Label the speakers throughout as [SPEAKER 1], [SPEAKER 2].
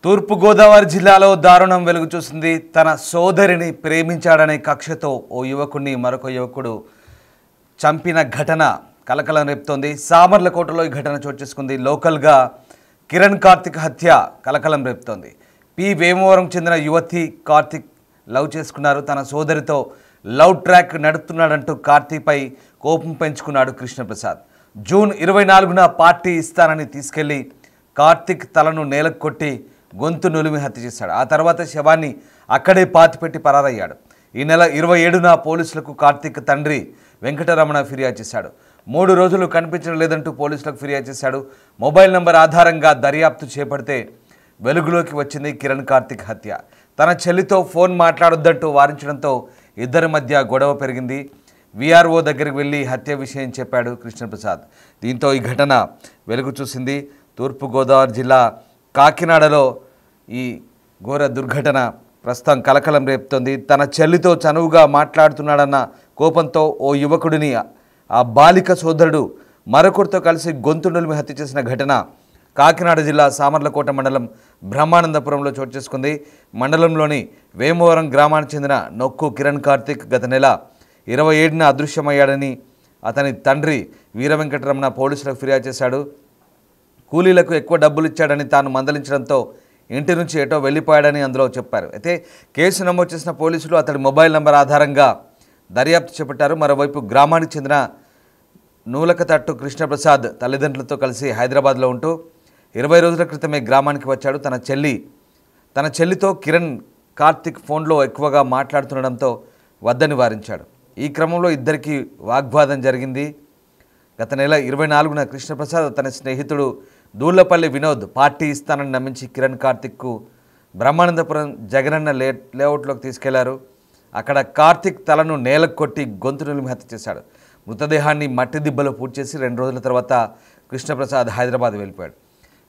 [SPEAKER 1] తూర్పుగోదావరి జిల్లాలో దారుణం వెలుగు చూసింది. తన సోదరిని ప్రేమించాడనే కక్షతో ఓ యువకుడిని మరొక యువకుడు చంపిన ఘటన కలకలం రేపుతోంది. సామర్లకోటలో ఈ ఘటన చోటు చేసుకుంది. లోకల్గా కిరణ్ కార్తిక్ హత్య కలకలం రేపుతోంది. వేమవరం చెందిన యువతి కార్తిక్ లవ్ చేసుకున్నారు. తన సోదరితో లవ్ ట్రాక్ నడుపుతున్నాడంటూ కార్తీక్పై కోపం పెంచుకున్నాడు కృష్ణప్రసాద్. జూన్ 24న పార్టీ ఇస్తానని తీసుకెళ్లి కార్తిక్ తలను నేలకు కొట్టి గొంతు నులిమి హత్య చేశాడు. ఆ తర్వాత శవాన్ని అక్కడే పాతిపెట్టి పరారయ్యాడు. ఈ నెల 27న పోలీసులకు కార్తిక్ తండ్రి వెంకటరమణ ఫిర్యాదు చేశాడు. 3 రోజులు కనిపించడం లేదంటూ పోలీసులకు ఫిర్యాదు చేశాడు. మొబైల్ నంబర్ ఆధారంగా దర్యాప్తు చేపడితే వెలుగులోకి వచ్చింది కిరణ్ కార్తిక్ హత్య. తన చెల్లితో ఫోన్ మాట్లాడొద్దంటూ వారించడంతో ఇద్దరి మధ్య గొడవ పెరిగింది. వీఆర్ఓ దగ్గరికి వెళ్ళి హత్య విషయం చెప్పాడు కృష్ణప్రసాద్. దీంతో ఈ ఘటన వెలుగు చూసింది. తూర్పుగోదావరి జిల్లా కాకినాడలో ఈ ఘోర దుర్ఘటన ప్రస్తుతం కలకలం రేపుతోంది. తన చెల్లితో చనువుగా మాట్లాడుతున్నాడన్న కోపంతో ఓ యువకుడిని ఆ బాలిక సోదరుడు మరొకరితో కలిసి గొంతు నులిమి హత్య చేసిన ఘటన కాకినాడ జిల్లా సామర్లకోట మండలం బ్రహ్మానందపురంలో చోటు చేసుకుంది. మండలంలోని వేమవరం గ్రామానికి చెందిన నొక్కు కిరణ్ కార్తిక్ గత నెల 27న అదృశ్యమయ్యాడని అతని తండ్రి వీరవెంకటరమణ పోలీసులకు ఫిర్యాదు చేశాడు. కూలీలకు ఎక్కువ డబ్బులు ఇచ్చాడని తాను మందలించడంతో ఇంటి నుంచి ఎటో వెళ్ళిపోయాడని అందులో చెప్పారు. అయితే కేసు నమోదు చేసిన పోలీసులు అతడి మొబైల్ నంబర్ ఆధారంగా దర్యాప్తు చేపట్టారు. మరోవైపు గ్రామానికి చెందిన నూలకతట్టు కృష్ణప్రసాద్ తల్లిదండ్రులతో కలిసి హైదరాబాద్లో ఉంటూ 20 రోజుల క్రితమే గ్రామానికి వచ్చాడు. తన చెల్లితో కిరణ్ కార్తిక్ ఫోన్లో ఎక్కువగా మాట్లాడుతుండడంతో వద్దని వారించాడు. ఈ క్రమంలో ఇద్దరికీ వాగ్వాదం జరిగింది. గత నెల 24న కృష్ణప్రసాద్ తన స్నేహితుడు దూళ్లపల్లి వినోద్ పార్టీ ఇస్తానని నమ్మించి కిరణ్ కార్తిక్కు బ్రహ్మానందపురం జగనన్న లేఅవుట్లోకి తీసుకెళ్లారు. అక్కడ కార్తిక్ తలను నేలకు కొట్టి గొంతు నులిమి హత్య చేశాడు. మృతదేహాన్ని మట్టి దిబ్బలో పూడ్చి చేసి 2 రోజుల తర్వాత కృష్ణప్రసాద్ హైదరాబాద్ వెళ్ళిపోయాడు.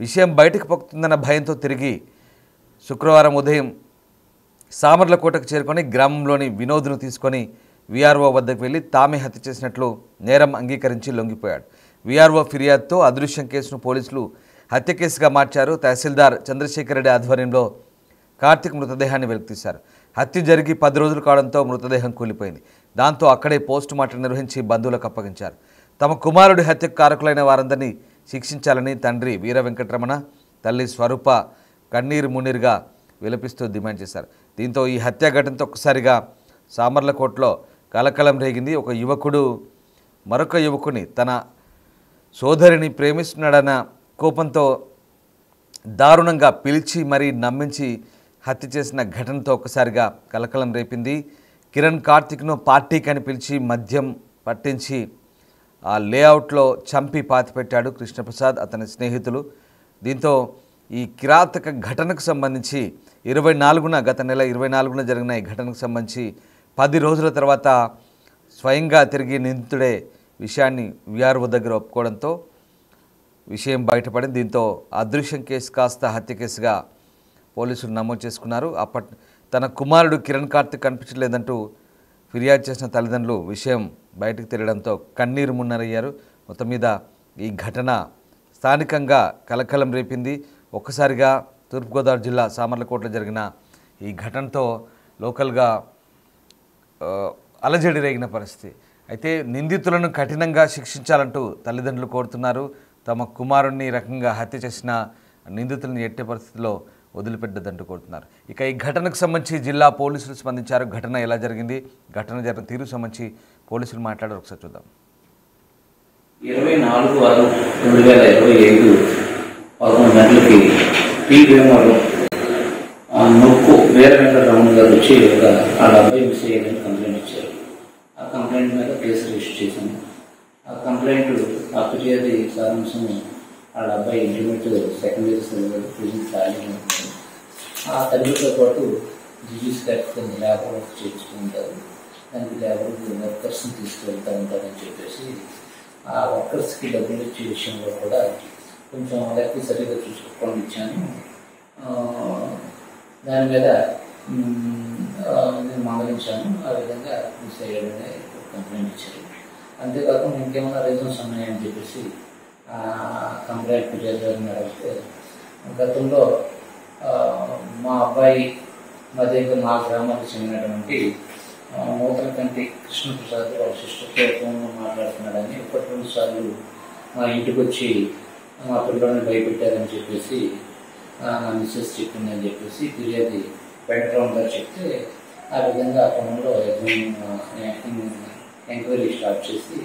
[SPEAKER 1] విషయం బయటకు పొక్కుతుందన్న భయంతో తిరిగి శుక్రవారం ఉదయం సామర్లకోటకు చేరుకొని గ్రామంలోని వినోద్ను తీసుకొని వీఆర్ఓ వద్దకు వెళ్ళి తామే హత్య చేసినట్లు నేరం అంగీకరించి లొంగిపోయాడు. వీఆర్ఓ ఫిర్యాదుతో అదృశ్యం కేసును పోలీసులు హత్య కేసుగా మార్చారు. తహసీల్దార్ చంద్రశేఖర్ రెడ్డి ఆధ్వర్యంలో కార్తిక్ మృతదేహాన్ని వెలికితీశారు. హత్య జరిగి 10 రోజులు కావడంతో మృతదేహం కూలిపోయింది. దాంతో అక్కడే పోస్టు మార్టం నిర్వహించి బంధువులకు అప్పగించారు. తమ కుమారుడి హత్యకు కారకులైన వారందరినీ శిక్షించాలని తండ్రి వీర వెంకటరమణ, తల్లి స్వరూప కన్నీరు మున్నీరుగా విలపిస్తూ డిమాండ్ చేశారు. దీంతో ఈ హత్య ఘటనతో ఒక్కసారిగా సామర్లకోటలో కలకలం రేగింది. ఒక యువకుడు మరొక యువకుని తన సోదరిని ప్రేమిస్తున్నాడన్న కోపంతో దారుణంగా పిలిచి మరీ నమ్మించి హత్య చేసిన ఘటనతో ఒక్కసారిగా కలకలం రేపింది. కిరణ్ కార్తిక్ను పార్టీకి అని పిలిచి మద్యం పట్టించి ఆ లేఅవుట్లో చంపి పాతిపెట్టాడు కృష్ణప్రసాద్, అతని స్నేహితులు. దీంతో ఈ కిరాతక ఘటనకు సంబంధించి గత నెల 24న జరిగిన ఈ ఘటనకు సంబంధించి 10 రోజుల తర్వాత స్వయంగా తిరిగి నిందితుడే విషయాన్ని వీఆర్ఓ దగ్గర ఒప్పుకోవడంతో విషయం బయటపడింది. దీంతో అదృశ్యం కేసు కాస్త హత్య కేసుగా పోలీసులు నమోదు చేసుకున్నారు. తన కుమారుడు కిరణ్ కార్తిక్ కనిపించలేదంటూ ఫిర్యాదు చేసిన తల్లిదండ్రులు విషయం బయటకు తెలియడంతో కన్నీరు మున్నరయ్యారు. మొత్తం మీద ఈ ఘటన స్థానికంగా కలకలం రేపింది. ఒక్కసారిగా తూర్పుగోదావరి జిల్లా సామర్లకోటలో జరిగిన ఈ ఘటనతో లోకల్గా అలజడి రేగిన పరిస్థితి. అయితే నిందితులను కఠినంగా శిక్షించాలంటూ తల్లిదండ్రులు కోరుతున్నారు. తమ కుమారుణ్ణి రకంగా హత్య చేసిన నిందితులను ఎట్టే పరిస్థితిలో వదిలిపెట్టదంటూ కోరుతున్నారు. ఇక ఈ ఘటనకు సంబంధించి జిల్లా పోలీసులు స్పందించారు. ఘటన ఎలా జరిగింది, ఘటన జరిగిన తీరు సంబంధించి పోలీసులు మాట్లాడారు. ఒకసారి చూద్దాం.
[SPEAKER 2] 24/6/2025 11 గంటలకి వేమవరం నొక్కు వీర వెంకటరమణ గారు వచ్చి వాళ్ళ అబ్బాయి మిస్ అయ్యారని కంప్లైంట్ ఇచ్చారు. ఆ కంప్లైంట్ మీద కేసు రిజిస్టర్ చేశాము. ఆ కంప్లైంట్ ఆ ఫిర్యాదు సారాంశం వాళ్ళ అబ్బాయి ఇంటర్మీడియట్ సెకండ్ ఇయర్ ప్రెజెంట్ ఖాళీగా ఉంటారు. ఆ తల్లితో పాటు జిజిస్ కింద లేబర్ వర్క్ చేయించుకుంటారు. దానికి లేబర్ వర్కర్స్ని తీసుకువెళ్తూ ఉంటారని చెప్పేసి ఆ వర్కర్స్కి డబ్బులు ఇచ్చే విషయంలో కూడా కొంచెం లెక్క సరిగ్గా చూసుకోకుండా ఇచ్చాను. దాని మీద నేను మందలించాను. ఆ విధంగా మిస్ అయ్యాడనే కంప్లైంట్ ఇచ్చారు. అంతేకాకుండా ఇంకేమైనా రీజన్స్ ఉన్నాయని చెప్పేసి కంప్లైంట్ ఫిర్యాదు అడిగితే గతంలో మా అబ్బాయి మధ్య మా గ్రామానికి చెందినటువంటి నూతనకంటి కృష్ణప్రసాద్ వాళ్ళ సిస్టర్తో ఫోన్లో మాట్లాడుతున్నాడని 1-2 సార్లు మా ఇంటికి వచ్చి మా పిల్లల్ని భయపెట్టారని చెప్పేసి నా మిస్సెస్ చెప్పిందని చెప్పేసి ఫిర్యాదు వెంకటరామ్ గారు చెప్తే ఆ విధంగా ఆ క్రమంలో ఎంక్వైరీ స్టార్ట్ చేసి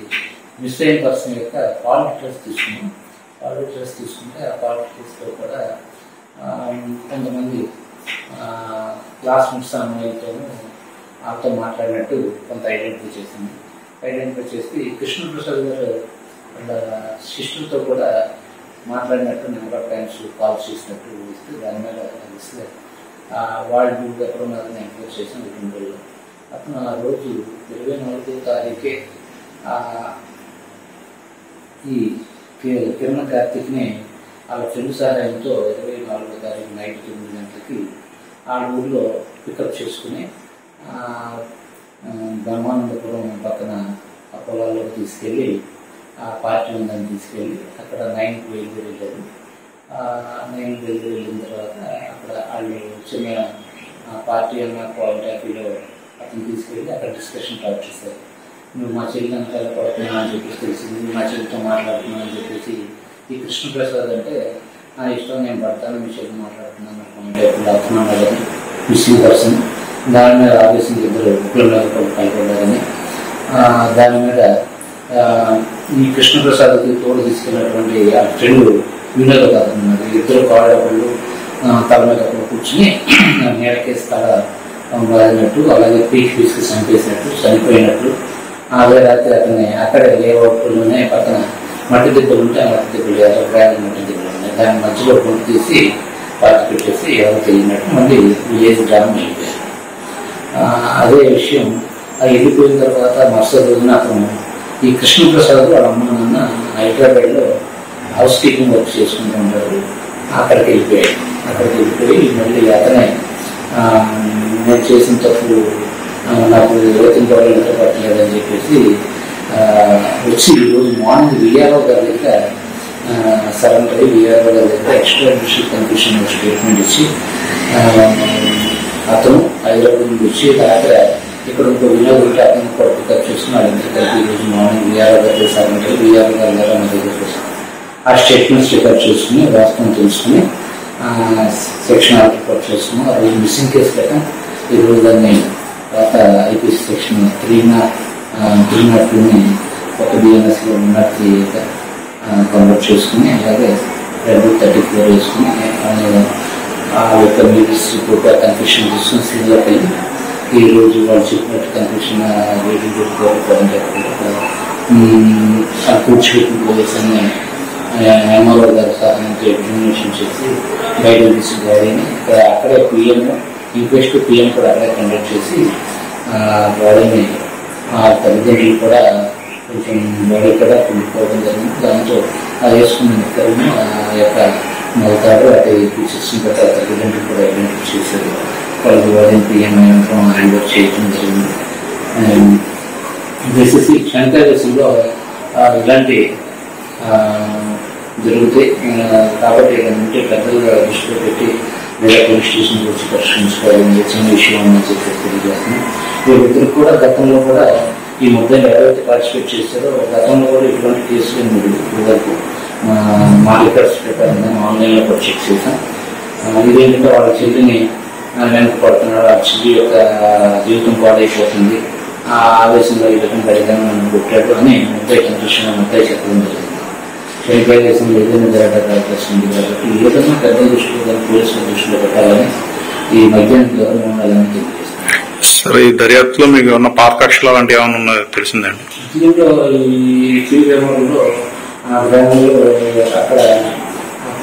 [SPEAKER 2] మిస్ అయిన పర్సన్ యొక్క కాల్ డీటెయిల్స్ తీసుకున్నాం. కాల్ డీటెయిల్స్ తీసుకుంటే ఆ కాల్ డీటెయిల్స్లో కూడా కొంతమంది క్లాస్మేట్స్ అమ్మాయిలతోనూ ఆతో మాట్లాడినట్టు కొంత ఐడెంటిఫై చేసింది. ఐడెంటిఫై చేసి కృష్ణప్రసాద్ గారు వాళ్ళ సిస్టర్తో కూడా మాట్లాడినట్టు నెంబర్ ఆఫ్ టైమ్స్ కాల్ చేసినట్టు ఇస్తే దాని మీద ఇస్తే వాళ్ళు ఎక్కడ ఉన్నారని ఎంక్వైరీ చేసాం. 2 రోజులు అతను ఆ రోజు 24వ తారీఖే ఈ కిరణ్ కార్తిక్ని వాళ్ళ ఫ్రెండ్ సహాయంతో 24వ తారీఖు నైట్ 9 గంటలకి ఆ ఊళ్ళో పికప్ చేసుకుని బ్రహ్మానందపురం పక్కన ఆ పొలాల్లోకి తీసుకెళ్ళి ఆ పార్టీ ఉందని తీసుకెళ్ళి అక్కడ 9కి బయలుదేరారు. 9కి వెళ్ళిన తర్వాత అక్కడ వాళ్ళు చిన్న పార్టీ అన్న క్వాలిటీలో అతను తీసుకెళ్ళి అక్కడ డిస్కషన్ స్టార్ట్ చేశారు. నువ్వు మా చెల్లి అంతా పడుతున్నావు అని చెప్పేసి తెలిసింది, మా చెల్లితో మాట్లాడుతున్నావు అని చెప్పేసి ఈ కృష్ణప్రసాద్ అంటే నా ఇష్టం, నేను పడతాను, మీ చెల్లి మాట్లాడుతున్నాను అడుగుతున్నాను కదా మిస్సింగ్ పర్సన్. దాని మీద ఆవేశం 2 కలపడ్డారని దాని మీద ఈ కృష్ణప్రసాద్కి తోడు తీసుకెళ్ళినటువంటి ఆ ఫ్రెండ్ వినోద్ గారు ఉన్నారు. 2 కాళ్ళపళ్ళు తల మీద కూర్చుని నేరకేసి తల బాధినట్టు, అలాగే పీకి చంపేసినట్టు, చనిపోయినట్టు. అదే రాత్రి అతన్ని అక్కడే లేఅవుట్లోనే పక్కన మట్టి దిబ్బలు ఉంటే ఆ మట్టి దిబ్బలు ప్రయాణం మట్టి దిబ్బలు ఉన్నాయి, దాని మధ్యలో పొందు తీసి పాతి పెట్టేసి ఎవరు తెలియనట్టు మళ్ళీ విలేజ్ గ్రామం వెళ్ళిపోయారు. అదే విషయం వెళ్ళిపోయిన తర్వాత మరుసటి రోజున అతను ఈ కృష్ణప్రసాద్ వాళ్ళ అమ్మ నాన్న హైదరాబాద్లో హౌస్ కీపింగ్ వర్క్ చేసుకుంటూ ఉంటారు. అక్కడికి వెళ్ళిపోయి మళ్ళీ అతనే నేను చేసిన తప్పు నాకు యువతిని కూడా నిద్ర పట్టలేదని చెప్పేసి వచ్చి ఈరోజు మార్నింగ్ విఆర్ఓ గారి దగ్గర సరెండర్ అయ్యి విఆర్ఓ గారి దగ్గర ఎక్స్ట్రా జ్యుడిషియల్ కన్ఫ్యూషన్ స్టేట్మెంట్ ఇచ్చి అతను హైదరాబాద్ నుంచి వచ్చి రాత్రి ఇక్కడ ఇంకో వినోద్ ఉంటే అతను కూడా పికప్ చేసుకుని వాళ్ళిద్దరు ఈరోజు మార్నింగ్ విఆర్ఓ గారి సరెండర్ విఆర్ఓ గారి దగ్గర మన దగ్గర ఆ స్టేట్మెంట్స్ రికార్డ్ చేసుకుని వాస్తవం తెలుసుకుని సెక్షన్ ఆర్డర్ రిపోర్ట్ చేసుకున్నాం. ఆ రోజు మిస్సింగ్ కేసు పెట్టాం. ఈరోజు దాన్ని తర్వాత ఐపీసీ సెక్షన్ 302ని కొత్త బిఎన్ఎస్లో ఉన్నట్టు కన్వర్ట్ చేసుకుని అలాగే 234 వేసుకుని ఆ యొక్క మీడియస్ రిపోర్ట్ ఆ కన్ఫ్యూషన్ తీసుకుని సీన్లోకి వెళ్ళి ఈరోజు వాళ్ళు చెప్పినట్టు కన్ఫ్యూషన్ రీడింగ్ పెట్టుకోవడం ఆ కూర్చోబెట్టిన పోలీసుని ఎంఆర్ఓ గారి సహాయంతో ఎగ్జామినేషన్ చేసి గైడెన్స్ తీసుకుని గాడీని అక్కడే పిఎం ఇంక్వెస్ట్ పిఎం కూడా అక్కడే కండక్ట్ చేసి బాడీని ఆ తల్లిదండ్రులు కూడా కొంచెం బాడీ కూడా కుండిపోవడం జరిగింది. దాంతో ఆ వేసుకున్న నిక్కలను ఆ యొక్క మొదతాడు అటు పీసెస్ని బట్టి ఆ తల్లిదండ్రులు కూడా ఐడెంటిఫై చేశారు. వాళ్ళకి బాడీని పిఎం హ్యాండ్ ఓవర్ చేయడం జరిగింది. దయచేసి క్షణికావేశంలో ఇలాంటి జరుగుతాయి కాబట్టి ఉంటే పెద్దలుగా దృష్టిలో పెట్టి వేరే పోలీస్ స్టేషన్ వచ్చి పరిష్కరించుకోవాలని చిన్న విషయం అని చెప్పి తెలియజేస్తున్నాం. వీళ్ళిద్దరు కూడా గతంలో కూడా ఈ ముద్దాయిలు ఎవరైతే పార్టిసిపేట్ చేశారో గతంలో కూడా ఇటువంటి కేసులు వరకు మా రికార్డ్స్ ప్రకారంగా ఆన్లైన్లో కూడా చెక్ చేశాం. ఇదేంటంటే వాళ్ళ చెల్లిని వెనక పడుతున్నాడు, ఆ చెల్లి యొక్క జీవితం పాడైపోతుంది, ఆ ఆవేశంలో ఈ విధంగా గడిగాను నన్ను కొట్టాడు అని ముద్దాయి సంతోషంగా ముద్దాయి చెప్పడం జరిగింది. క్షణికావేశంలో ఏదైనా జరగడానికి అవకాశం ఉంది కాబట్టి ఈ విధంగా పెద్ద దృష్టిలో కానీ పోలీసుల దృష్టిలో పెట్టాలని ఈ మధ్యాహ్నం గౌరవం ఉండాలని తెలియజేస్తాను.
[SPEAKER 3] సరే, ఈ దర్యాప్తులో మీకు ఉన్న పాత కక్షలు అలాంటి ఏమైనా ఉన్నాయో తెలిసిందండి?
[SPEAKER 2] దీంట్లో ఈ శ్రీరామంలో ఆ గ్రామంలో అక్కడ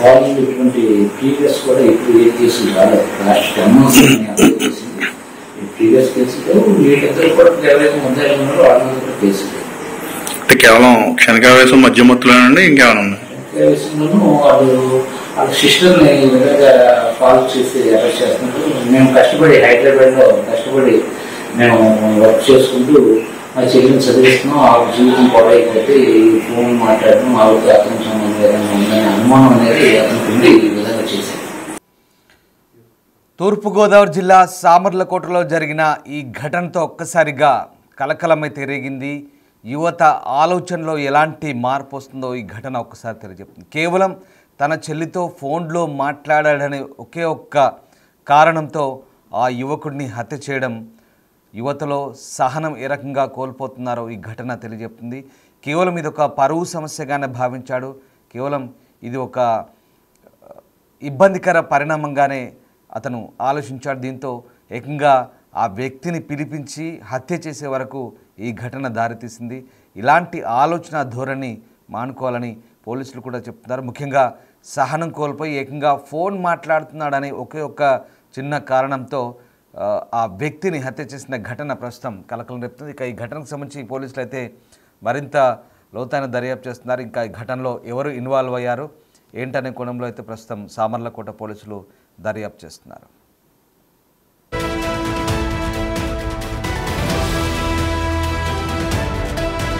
[SPEAKER 2] కాలేజీలో ఇటువంటి ప్రీవియస్ కూడా ఇప్పుడు ఏ కేసులు రాలేదు. లాస్ట్ 10 months చేసింది. ప్రీవియస్ కేసులో వీళ్ళిద్దరు కూడా ఎవరైతే ముద్దాయిలు ఉన్నారో వాళ్ళందరూ కూడా కేసులు
[SPEAKER 3] అంటే కేవలం క్షణికావేశం మధ్యమత్తులోనండి ఇంకేమైనా ఉన్నాయి?
[SPEAKER 2] క్షణికావేశంలోనూ వాళ్ళు వాళ్ళ సిస్టర్ని విధంగా ఫాలో చేసి అరెస్ట్ చేస్తున్నారు. మేము హైదరాబాద్లో కష్టపడి మేము వర్క్ చేసుకుంటూ మా చెల్లిని చదివిస్తున్నాం. ఆ జీవితం పాడైపోతే ఈ ఫోన్ మాట్లాడడం ఆవిడతో అతని సంబంధం ఏదైనా ఉందనే అనుమానం అనేది అతనికి ఉండి ఈ విధంగా చేశారు.
[SPEAKER 1] తూర్పుగోదావరి జిల్లా సామర్లకోటలో జరిగిన ఈ ఘటనతో ఒక్కసారిగా కలకలమైతే రేగింది. యువత ఆలోచనలో ఎలాంటి మార్పు వస్తుందో ఈ ఘటన ఒక్కసారి తెలియజెప్తుంది. కేవలం తన చెల్లితో ఫోన్లో మాట్లాడాడనే ఒకే ఒక్క కారణంతో ఆ యువకుడిని హత్య చేయడం యువతలో సహనం ఏ రకంగా కోల్పోతున్నారో ఈ ఘటన తెలియజెప్తుంది. కేవలం ఇది ఒక పరువు సమస్యగానే భావించాడు. కేవలం ఇది ఒక ఇబ్బందికర పరిణామంగానే అతను ఆలోచించాడు. దీంతో ఏకంగా ఆ వ్యక్తిని పిలిపించి హత్య చేసే వరకు ఈ ఘటన దారితీసింది. ఇలాంటి ఆలోచన ధోరణి మానుకోవాలని పోలీసులు కూడా చెప్తున్నారు. ముఖ్యంగా సహనం కోల్పోయి ఏకంగా ఫోన్ మాట్లాడుతున్నాడని ఒకే ఒక్క చిన్న కారణంతో ఆ వ్యక్తిని హత్య చేసిన ఘటన ప్రస్తుతం కలకలం రేపుతుంది. ఇక ఈ ఘటనకు సంబంధించి పోలీసులు అయితే మరింత లోతైన దర్యాప్తు చేస్తున్నారు. ఇంకా ఈ ఘటనలో ఎవరు ఇన్వాల్వ్ అయ్యారు ఏంటనే కోణంలో అయితే ప్రస్తుతం సామర్లకోట పోలీసులు దర్యాప్తు చేస్తున్నారు.